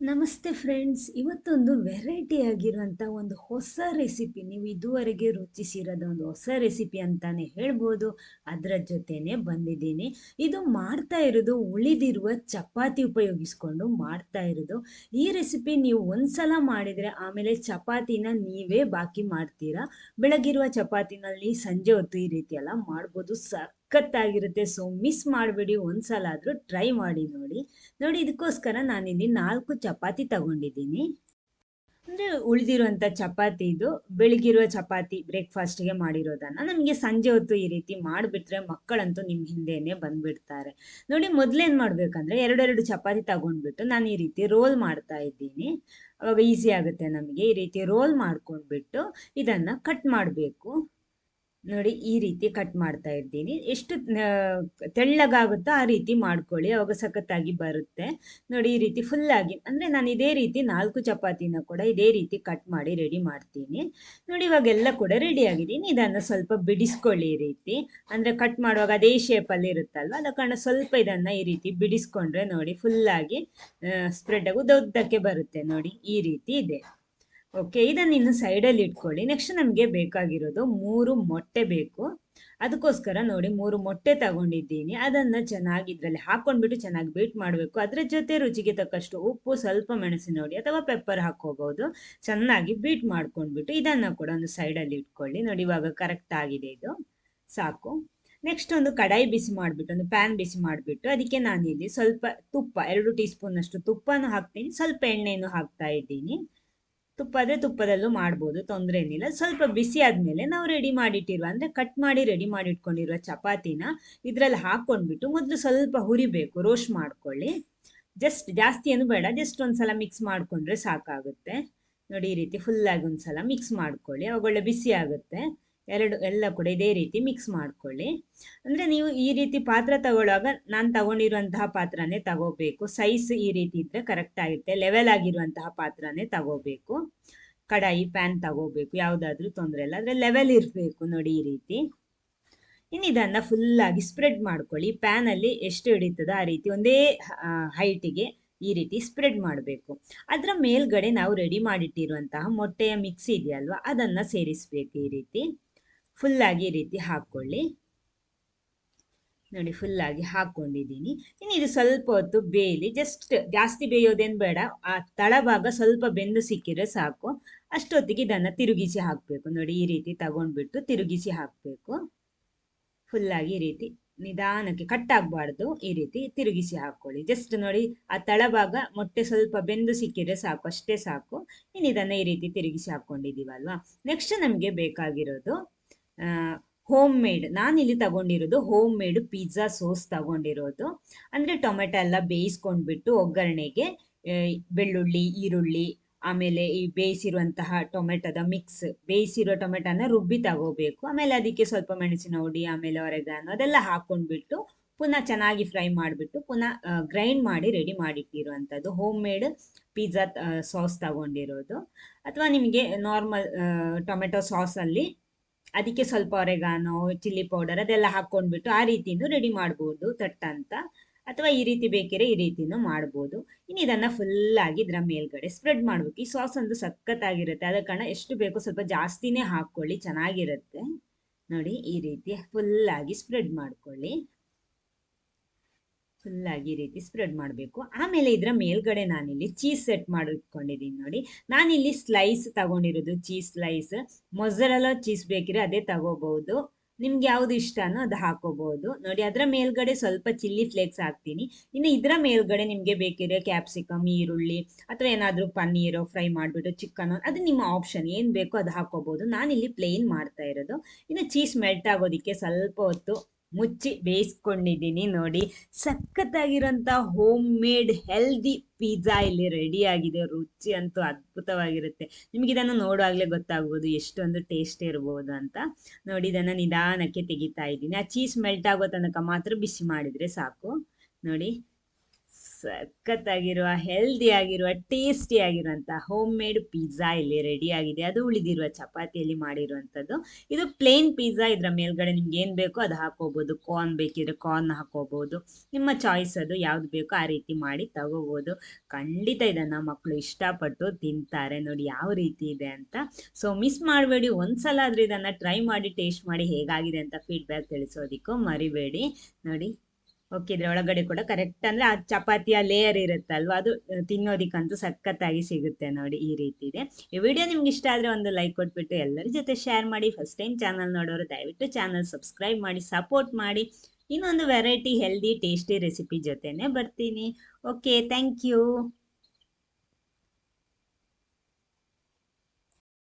ನಮಸ್ತೆ ಫ್ರೆಂಡ್ಸ್, ಇವತ್ತೊಂದು ವೆರೈಟಿ ಆಗಿರುವಂಥ ಒಂದು ಹೊಸ ರೆಸಿಪಿ, ನೀವು ಇದುವರೆಗೆ ರುಚಿಸಿರದ ಒಂದು ಹೊಸ ರೆಸಿಪಿ ಅಂತಾನೆ ಹೇಳ್ಬೋದು. ಅದರ ಜೊತೆನೆ ಬಂದಿದ್ದೀನಿ. ಇದು ಮಾಡ್ತಾ ಇರೋದು ಉಳಿದಿರುವ ಚಪಾತಿ ಉಪಯೋಗಿಸ್ಕೊಂಡು ಮಾಡ್ತಾ ಇರೋದು. ಈ ರೆಸಿಪಿ ನೀವು ಒಂದ್ಸಲ ಮಾಡಿದರೆ ಆಮೇಲೆ ಚಪಾತಿನ ನೀವೇ ಬಾಕಿ ಮಾಡ್ತೀರಾ. ಬೆಳಗಿರುವ ಚಪಾತಿನಲ್ಲಿ ಸಂಜೆ ಹೊತ್ತು ಈ ರೀತಿ ಎಲ್ಲ ಮಾಡ್ಬೋದು. ಸಖತ್ತಾಗಿರುತ್ತೆ. ಸೊ ಮಿಸ್ ಮಾಡಬೇಡಿ, ಒಂದ್ಸಲ ಆದರೂ ಟ್ರೈ ಮಾಡಿ ನೋಡಿ. ನೋಡಿ, ಇದಕ್ಕೋಸ್ಕರ ನಾನಿಲ್ಲಿ 4 ಚಪಾತಿ ತಗೊಂಡಿದ್ದೀನಿ. ಅಂದ್ರೆ ಉಳಿದಿರುವಂತ ಚಪಾತಿ ಇದು. ಬೆಳಗಿರುವ ಚಪಾತಿ ಬ್ರೇಕ್ಫಾಸ್ಟ್ಗೆ ಮಾಡಿರೋದನ್ನ ನಮಗೆ ಸಂಜೆ ಹೊತ್ತು ಈ ರೀತಿ ಮಾಡಿಬಿಟ್ರೆ ಮಕ್ಕಳಂತೂ ನಿಮ್ ಹಿಂದೆನೆ ಬಂದ್ಬಿಡ್ತಾರೆ. ನೋಡಿ, ಮೊದ್ಲೇನ್ ಮಾಡ್ಬೇಕಂದ್ರೆ ಎರಡೆರಡು ಚಪಾತಿ ತಗೊಂಡ್ಬಿಟ್ಟು ನಾನು ಈ ರೀತಿ ರೋಲ್ ಮಾಡ್ತಾ ಇದ್ದೀನಿ. ಅವಾಗ ಈಸಿ ಆಗುತ್ತೆ ನಮಗೆ. ಈ ರೀತಿ ರೋಲ್ ಮಾಡ್ಕೊಂಡ್ಬಿಟ್ಟು ಇದನ್ನ ಕಟ್ ಮಾಡಬೇಕು. ನೋಡಿ, ಈ ರೀತಿ ಕಟ್ ಮಾಡ್ತಾ ಇದ್ದೀನಿ. ಎಷ್ಟು ತೆಳ್ಳಗಾಗುತ್ತೋ ಆ ರೀತಿ ಮಾಡ್ಕೊಳ್ಳಿ, ಅವಾಗ ಸಖತ್ತಾಗಿ ಬರುತ್ತೆ. ನೋಡಿ, ಈ ರೀತಿ ಫುಲ್ ಆಗಿ ಅಂದ್ರೆ ನಾನು ಇದೇ ರೀತಿ 4 ಚಪಾತಿನ ಕೂಡ ಇದೇ ರೀತಿ ಕಟ್ ಮಾಡಿ ರೆಡಿ ಮಾಡ್ತೀನಿ. ನೋಡಿ, ಇವಾಗೆಲ್ಲ ಕೂಡ ರೆಡಿ ಆಗಿದ್ದೀನಿ. ಇದನ್ನು ಸ್ವಲ್ಪ ಬಿಡಿಸ್ಕೊಳ್ಳಿ ಈ ರೀತಿ. ಅಂದ್ರೆ ಕಟ್ ಮಾಡುವಾಗ ಅದೇ ಶೇಪಲ್ಲಿ ಇರುತ್ತಲ್ವ, ಅದ ಕಾರಣ ಸ್ವಲ್ಪ ಇದನ್ನ ಈ ರೀತಿ ಬಿಡಿಸ್ಕೊಂಡ್ರೆ ನೋಡಿ ಫುಲ್ ಆಗಿ ಸ್ಪ್ರೆಡ್ ಆಗಿ ಉದ್ದಕ್ಕೆ ಬರುತ್ತೆ. ನೋಡಿ, ಈ ರೀತಿ ಇದೆ. ಓಕೆ, ಇದನ್ನ ಇನ್ನು ಸೈಡಲ್ಲಿ ಇಟ್ಕೊಳ್ಳಿ. ನೆಕ್ಸ್ಟ್ ನಮಗೆ ಬೇಕಾಗಿರೋದು 3 ಮೊಟ್ಟೆ ಬೇಕು. ಅದಕ್ಕೋಸ್ಕರ ನೋಡಿ 3 ಮೊಟ್ಟೆ ತಗೊಂಡಿದ್ದೀನಿ. ಅದನ್ನ ಚೆನ್ನಾಗಿ ಇದ್ರಲ್ಲಿ ಹಾಕೊಂಡ್ಬಿಟ್ಟು ಚೆನ್ನಾಗಿ ಬೀಟ್ ಮಾಡಬೇಕು. ಅದ್ರ ಜೊತೆ ರುಚಿಗೆ ತಕ್ಕಷ್ಟು ಉಪ್ಪು, ಸ್ವಲ್ಪ ಮೆಣಸಿನ ಹುಡಿ ಅಥವಾ ಪೆಪ್ಪರ್ ಹಾಕೋಬಹುದು. ಚೆನ್ನಾಗಿ ಬೀಟ್ ಮಾಡ್ಕೊಂಡ್ಬಿಟ್ಟು ಇದನ್ನ ಕೂಡ ಒಂದು ಸೈಡಲ್ಲಿ ಇಟ್ಕೊಳ್ಳಿ. ನೋಡಿ, ಇವಾಗ ಕರೆಕ್ಟ್ ಆಗಿದೆ, ಇದು ಸಾಕು. ನೆಕ್ಸ್ಟ್ ಒಂದು ಕಡಾಯಿ ಬಿಸಿ ಮಾಡಿಬಿಟ್ಟು, ಒಂದು ಪ್ಯಾನ್ ಬಿಸಿ ಮಾಡಿಬಿಟ್ಟು ಅದಕ್ಕೆ ನಾನಿಲ್ಲಿ ಸ್ವಲ್ಪ ತುಪ್ಪ, 2 ಟೀ ಸ್ಪೂನ್ ಅಷ್ಟು ತುಪ್ಪನೂ ಹಾಕ್ತೀನಿ, ಸ್ವಲ್ಪ ಎಣ್ಣೆಯನ್ನು ಹಾಕ್ತಾ ಇದ್ದೀನಿ. ತುಪ್ಪ ಆದರೆ ತುಪ್ಪದಲ್ಲೂ ಮಾಡ್ಬೋದು, ತೊಂದರೆ ಏನಿಲ್ಲ. ಸ್ವಲ್ಪ ಬಿಸಿ ಆದಮೇಲೆ ನಾವು ರೆಡಿ ಮಾಡಿಟ್ಟಿರುವ ಅಂದರೆ ಕಟ್ ಮಾಡಿ ರೆಡಿ ಮಾಡಿ ಇಟ್ಕೊಂಡಿರುವ ಚಪಾತಿನ ಇದರಲ್ಲಿ ಹಾಕ್ಕೊಂಡ್ಬಿಟ್ಟು ಮೊದಲು ಸ್ವಲ್ಪ ಹುರಿಬೇಕು, ರೋಸ್ಟ್ ಮಾಡ್ಕೊಳ್ಳಿ. ಜಸ್ಟ್ ಜಾಸ್ತಿ ಏನು ಬೇಡ, ಜಸ್ಟ್ ಒಂದ್ಸಲ ಮಿಕ್ಸ್ ಮಾಡಿಕೊಂಡ್ರೆ ಸಾಕಾಗುತ್ತೆ. ನೋಡಿ, ಈ ರೀತಿ ಫುಲ್ಲಾಗಿ ಒಂದ್ಸಲ ಮಿಕ್ಸ್ ಮಾಡ್ಕೊಳ್ಳಿ, ಅವಾಗ ಒಳ್ಳೆ ಬಿಸಿ ಆಗುತ್ತೆ. ಎಲ್ಲ ಕೂಡ ಇದೇ ರೀತಿ ಮಿಕ್ಸ್ ಮಾಡ್ಕೊಳ್ಳಿ. ಅಂದರೆ ನೀವು ಈ ರೀತಿ ಪಾತ್ರ ತಗೊಳ್ಳುವಾಗ ನಾನು ತಗೊಂಡಿರುವಂತಹ ಪಾತ್ರನೇ ತಗೋಬೇಕು. ಸೈಜ್ ಈ ರೀತಿ ಇದ್ರೆ ಕರೆಕ್ಟ್ ಆಗುತ್ತೆ. ಲೆವೆಲ್ ಆಗಿರುವಂತಹ ಪಾತ್ರನೇ ತಗೋಬೇಕು. ಕಡಾಯಿ, ಪ್ಯಾನ್ ತಗೋಬೇಕು, ಯಾವುದಾದ್ರೂ ತೊಂದರೆ ಇಲ್ಲ, ಆದರೆ ಲೆವೆಲ್ ಇರಬೇಕು. ನೋಡಿ, ಈ ರೀತಿ. ಇನ್ನು ಇದನ್ನ ಫುಲ್ ಆಗಿ ಸ್ಪ್ರೆಡ್ ಮಾಡ್ಕೊಳ್ಳಿ. ಪ್ಯಾನ್ ಅಲ್ಲಿ ಎಷ್ಟು ಹಿಡಿತದ ಆ ರೀತಿ ಒಂದೇ ಹೈಟಿಗೆ ಈ ರೀತಿ ಸ್ಪ್ರೆಡ್ ಮಾಡಬೇಕು. ಅದರ ಮೇಲ್ಗಡೆ ನಾವು ರೆಡಿ ಮಾಡಿಟ್ಟಿರುವಂತಹ ಮೊಟ್ಟೆಯ ಮಿಕ್ಸ್ ಇದೆಯಲ್ವಾ, ಅದನ್ನ ಸೇರಿಸ್ಬೇಕು. ಈ ರೀತಿ ಫುಲ್ ಆಗಿ ಈ ರೀತಿ ಹಾಕೊಳ್ಳಿ. ನೋಡಿ, ಫುಲ್ ಆಗಿ ಹಾಕೊಂಡಿದ್ದೀನಿ. ಇನ್ನು ಇದು ಸ್ವಲ್ಪ ಹೊತ್ತು ಬೇಯಲಿ. ಜಸ್ಟ್ ಜಾಸ್ತಿ ಬೇಯೋದೇನು ಬೇಡ, ಆ ತಳಭಾಗ ಸ್ವಲ್ಪ ಬೆಂದು ಸಿಕ್ಕಿದ್ರೆ ಸಾಕು. ಅಷ್ಟೊತ್ತಿಗೆ ಇದನ್ನ ತಿರುಗಿಸಿ ಹಾಕಬೇಕು. ನೋಡಿ, ಈ ರೀತಿ ತಗೊಂಡ್ಬಿಟ್ಟು ತಿರುಗಿಸಿ ಹಾಕಬೇಕು. ಫುಲ್ ಆಗಿ ಈ ರೀತಿ ನಿಧಾನಕ್ಕೆ, ಕಟ್ ಆಗಬಾರ್ದು, ಈ ರೀತಿ ತಿರುಗಿಸಿ ಹಾಕೊಳ್ಳಿ. ಜಸ್ಟ್ ನೋಡಿ, ಆ ತಳಭಾಗ ಮೊಟ್ಟೆ ಸ್ವಲ್ಪ ಬೆಂದು ಸಿಕ್ಕಿದ್ರೆ ಸಾಕು, ಅಷ್ಟೇ ಸಾಕು. ಇನ್ನು ಇದನ್ನ ಈ ರೀತಿ ತಿರುಗಿಸಿ ಹಾಕೊಂಡಿದೀವಲ್ವಾ. ನೆಕ್ಸ್ಟ್ ನಮಗೆ ಬೇಕಾಗಿರೋದು ಹೋಮ್ ಮೇಡ್. ನಾನಿಲ್ಲಿ ತಗೊಂಡಿರೋದು ಹೋಮ್ ಮೇಡ್ ಪಿಜ್ಜಾ ಸೋಸ್ ತಗೊಂಡಿರೋದು. ಅಂದ್ರೆ ಟೊಮೆಟೊ ಎಲ್ಲ ಬೇಯಿಸ್ಕೊಂಡ್ಬಿಟ್ಟು ಒಗ್ಗರಣೆಗೆ ಬೆಳ್ಳುಳ್ಳಿ, ಈರುಳ್ಳಿ, ಆಮೇಲೆ ಈ ಬೇಯಿಸಿರುವಂತಹ ಟೊಮೆಟೊದ ಮಿಕ್ಸ್, ಬೇಯಿಸಿರೋ ಟೊಮೆಟೊನ ರುಬ್ಬಿ ತಗೋಬೇಕು. ಆಮೇಲೆ ಅದಕ್ಕೆ ಸ್ವಲ್ಪ ಮೆಣಸಿನ ಹುಡಿ, ಆಮೇಲೆ ಒರೆಗಾನೋ ಅದೆಲ್ಲ ಹಾಕೊಂಡ್ಬಿಟ್ಟು ಪುನಃ ಚೆನ್ನಾಗಿ ಫ್ರೈ ಮಾಡಿಬಿಟ್ಟು ಪುನಃ ಗ್ರೈಂಡ್ ಮಾಡಿ ರೆಡಿ ಮಾಡಿಟ್ಟಿರುವಂಥದ್ದು ಹೋಮ್ ಮೇಡ್ ಪಿಜ್ಜಾ ಸಾಸ್ ತಗೊಂಡಿರೋದು. ಅಥವಾ ನಿಮಗೆ ನಾರ್ಮಲ್ ಟೊಮೆಟೊ ಸಾಸಲ್ಲಿ ಅದಕ್ಕೆ ಸ್ವಲ್ಪ ಒರೆಗಾನೋ, ಚಿಲ್ಲಿ ಪೌಡರ್ ಅದೆಲ್ಲ ಹಾಕೊಂಡ್ಬಿಟ್ಟು ಆ ರೀತಿನೂ ರೆಡಿ ಮಾಡ್ಬೋದು ತಟ್ಟಂತ. ಅಥವಾ ಈ ರೀತಿ ಬೇಕಿದ್ರೆ ಈ ರೀತಿನೂ ಮಾಡ್ಬೋದು. ಇನ್ನು ಇದನ್ನ ಫುಲ್ ಆಗಿ ಇದರ ಮೇಲ್ಗಡೆ ಸ್ಪ್ರೆಡ್ ಮಾಡ್ಬೇಕು. ಈ ಸಾಸ್ ಒಂದು ಸಖತ್ತಾಗಿರುತ್ತೆ, ಆದ ಕಾರಣ ಎಷ್ಟು ಬೇಕೋ ಸ್ವಲ್ಪ ಜಾಸ್ತಿನೇ ಹಾಕೊಳ್ಳಿ, ಚೆನ್ನಾಗಿರುತ್ತೆ. ನೋಡಿ, ಈ ರೀತಿ ಫುಲ್ ಆಗಿ ಸ್ಪ್ರೆಡ್ ಮಾಡ್ಕೊಳ್ಳಿ. ಫುಲ್ ಆಗಿ ಈ ರೀತಿ ಸ್ಪ್ರೆಡ್ ಮಾಡಬೇಕು. ಆಮೇಲೆ ಇದರ ಮೇಲ್ಗಡೆ ನಾನಿಲ್ಲಿ ಚೀಸ್ ಸೆಟ್ ಮಾಡಿಟ್ಕೊಂಡಿದ್ದೀನಿ. ನೋಡಿ, ನಾನಿಲ್ಲಿ ಸ್ಲೈಸ್ ತಗೊಂಡಿರೋದು, ಚೀಸ್ ಸ್ಲೈಸ್. ಮೊಸರೆಲ್ಲ ಚೀಸ್ ಬೇಕಿದ್ರೆ ಅದೇ ತಗೋಬಹುದು, ನಿಮ್ಗೆ ಯಾವ್ದು ಇಷ್ಟನೋ ಅದು ಹಾಕೋಬಹುದು. ನೋಡಿ, ಅದರ ಮೇಲ್ಗಡೆ ಸ್ವಲ್ಪ ಚಿಲ್ಲಿ ಫ್ಲೇಕ್ಸ್ ಹಾಕ್ತೀನಿ. ಇನ್ನು ಇದರ ಮೇಲ್ಗಡೆ ನಿಮ್ಗೆ ಬೇಕಿದ್ರೆ ಕ್ಯಾಪ್ಸಿಕಮ್, ಈರುಳ್ಳಿ ಅಥವಾ ಏನಾದ್ರೂ ಪನ್ನೀರು ಫ್ರೈ ಮಾಡಿಬಿಟ್ಟು, ಚಿಕನ್, ಅದು ನಿಮ್ಮ ಆಪ್ಷನ್, ಏನ್ ಬೇಕೋ ಅದು ಹಾಕೋಬಹುದು. ನಾನಿಲ್ಲಿ ಪ್ಲೇನ್ ಮಾಡ್ತಾ ಇರೋದು. ಇನ್ನು ಚೀಸ್ ಮೆಲ್ಟ್ ಆಗೋದಿಕ್ಕೆ ಸ್ವಲ್ಪ ಹೊತ್ತು ಮುಚ್ಚಿ ಬೇಯಿಸ್ಕೊಂಡಿದ್ದೀನಿ. ನೋಡಿ, ಸಖತ್ತಾಗಿರೋಂಥ ಹೋಮ್ ಮೇಡ್ ಹೆಲ್ದಿ ಪಿಜ್ಜಾ ಇಲ್ಲಿ ರೆಡಿ ಆಗಿದೆ. ರುಚಿ ಅಂತೂ ಅದ್ಭುತವಾಗಿರುತ್ತೆ. ನಿಮ್ಗೆ ಇದನ್ನು ನೋಡುವಾಗಲೇ ಗೊತ್ತಾಗ್ಬೋದು ಎಷ್ಟೊಂದು ಟೇಸ್ಟ್ ಇರ್ಬೋದು ಅಂತ. ನೋಡಿ, ಇದನ್ನು ನಿಧಾನಕ್ಕೆ ತೆಗಿತಾ ಇದ್ದೀನಿ. ಆ ಚೀಸ್ ಮೆಲ್ಟ್ ಆಗೋ ತನಕ ಮಾತ್ರ ಬಿಸಿ ಮಾಡಿದರೆ ಸಾಕು. ನೋಡಿ, ಸಖತ್ತಾಗಿರುವ ಹೆಲ್ದಿ ಆಗಿರುವ ಟೇಸ್ಟಿ ಆಗಿರುವಂಥ ಹೋಮ್ ಮೇಡ್ ಪಿಜ್ಜಾ ಇಲ್ಲಿ ರೆಡಿ ಆಗಿದೆ. ಅದು ಉಳಿದಿರುವ ಚಪಾತಿಯಲ್ಲಿ ಮಾಡಿರುವಂಥದ್ದು. ಇದು ಪ್ಲೇನ್ ಪಿಜ್ಜಾ. ಇದರ ಮೇಲ್ಗಡೆ ನಿಮ್ಗೆ ಏನು ಬೇಕೋ ಅದು ಹಾಕೋಬೋದು. ಕಾರ್ನ್ ಬೇಕಿದ್ರೆ ಕಾರ್ನ್ ಹಾಕೋಬೋದು. ನಿಮ್ಮ ಚಾಯ್ಸ್ ಅದು ಯಾವ್ದು ಬೇಕೋ ಆ ರೀತಿ ಮಾಡಿ ತಗೋಬೋದು. ಖಂಡಿತ ಇದನ್ನು ಮಕ್ಕಳು ಇಷ್ಟಪಟ್ಟು ತಿಂತಾರೆ. ನೋಡಿ ಯಾವ ರೀತಿ ಇದೆ ಅಂತ. ಸೊ ಮಿಸ್ ಮಾಡಬೇಡಿ. ಒಂದ್ಸಲ ಆದರೂ ಇದನ್ನು ಟ್ರೈ ಮಾಡಿ ಟೇಸ್ಟ್ ಮಾಡಿ ಹೇಗಾಗಿದೆ ಅಂತ ಫೀಡ್ಬ್ಯಾಕ್ ತಿಳಿಸೋದಿಕ್ಕೂ ಮರಿಬೇಡಿ. ನೋಡಿ ಓಕೆ, ಇದ್ರ ಒಳಗಡೆ ಕೂಡ ಕರೆಕ್ಟ್ ಅಂದ್ರೆ ಆ ಚಪಾತಿಯ ಲೇಯರ್ ಇರುತ್ತಲ್ವ, ಅದು ತಿನ್ನೋದಿಕ್ಕಂತೂ ಸಖತ್ತಾಗಿ ಸಿಗುತ್ತೆ. ನೋಡಿ ಈ ರೀತಿ ಇದೆ. ಈ ವಿಡಿಯೋ ನಿಮ್ಗೆ ಇಷ್ಟ ಆದ್ರೆ ಒಂದು ಲೈಕ್ ಕೊಟ್ಬಿಟ್ಟು ಎಲ್ಲರ ಜೊತೆ ಶೇರ್ ಮಾಡಿ. ಫಸ್ಟ್ ಟೈಮ್ ಚಾನಲ್ ನೋಡೋರು ದಯವಿಟ್ಟು ಚಾನಲ್ ಸಬ್ಸ್ಕ್ರೈಬ್ ಮಾಡಿ ಸಪೋರ್ಟ್ ಮಾಡಿ. ಇನ್ನೊಂದು ವೆರೈಟಿ ಹೆಲ್ದಿ ಟೇಸ್ಟಿ ರೆಸಿಪಿ ಜೊತೆನೆ ಬರ್ತೀನಿ. Okay, thank you.